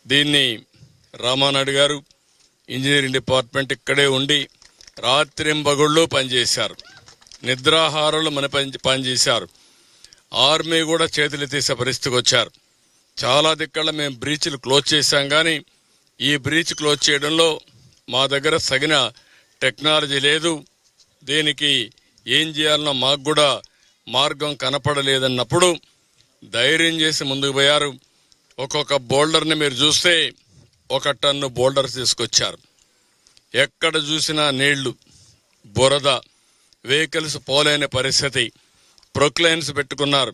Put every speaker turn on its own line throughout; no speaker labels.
దీన్ని రామానాయుడు గారు engineering department ఇక్కడే ఉండి రాత్రింబగళ్ళు పనిచేశారు, నిద్రాహారాలు మన పనిచేశారు. ఆర్మీ కూడా చేతులు తీసే పరిస్థితికి వచ్చారు. చాలా దిక్కల మేము బ్రీచ్లు క్లోజ్ చేశాం, కానీ ఈ బ్రీచ్ క్లోజ్ చేయడంలో మా దగ్గర సగిన టెక్నాలజీ లేదు. దీనికి ఏం చేయాలనో మాకు కూడా మార్గం కనపడలేదన్నప్పుడు ధైర్యం చేసి ముందుకు పోయారు. ఒక్కొక్క బోల్డర్ని మీరు చూస్తే 1 టన్ను బోల్డర్స్ తీసుకొచ్చారు. ఎక్కడ చూసినా నీళ్లు, బురద, వెహికల్స్ పోలేని పరిస్థితి. ప్రొక్లైన్స్ పెట్టుకున్నారు.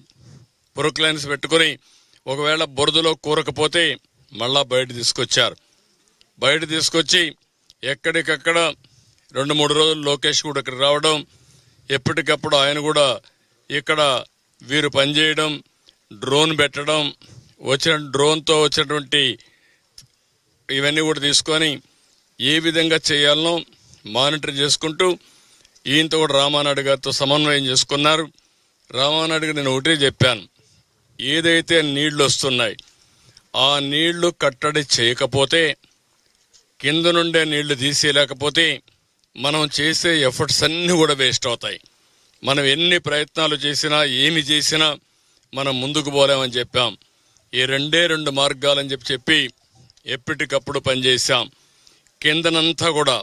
ప్రొక్లైన్స్ పెట్టుకుని ఒకవేళ బురదలో కూరకపోతే మళ్ళా బయట తీసుకొచ్చారు. బయట తీసుకొచ్చి ఎక్కడికక్కడ 2-3 రోజులు లోకేష్ కూడా ఇక్కడ రావడం, ఎప్పటికప్పుడు ఆయన కూడా ఇక్కడ వీరు పనిచేయడం, డ్రోన్ పెట్టడం, వచ్చిన డ్రోన్తో వచ్చినటువంటి ఇవన్నీ కూడా తీసుకొని ఏ విధంగా చేయాలనో మానిటర్ చేసుకుంటూ ఈయనతో కూడా రామానాయుడు గారితో సమన్వయం చేసుకున్నారు. రామానాయుడు గారు నేను ఒకటే చెప్పాను, ఏదైతే నీళ్లు వస్తున్నాయి ఆ నీళ్లు కట్టడి చేయకపోతే, కింద నుండే నీళ్లు తీసేయలేకపోతే మనం చేసే ఎఫర్ట్స్ అన్నీ కూడా వేస్ట్ అవుతాయి. మనం ఎన్ని ప్రయత్నాలు చేసినా ఏమి చేసినా మనం ముందుకు పోలేమని చెప్పాం. ఈ 2 మార్గాలని చెప్పి ఎప్పటికప్పుడు పనిచేశాం. కిందనంతా కూడా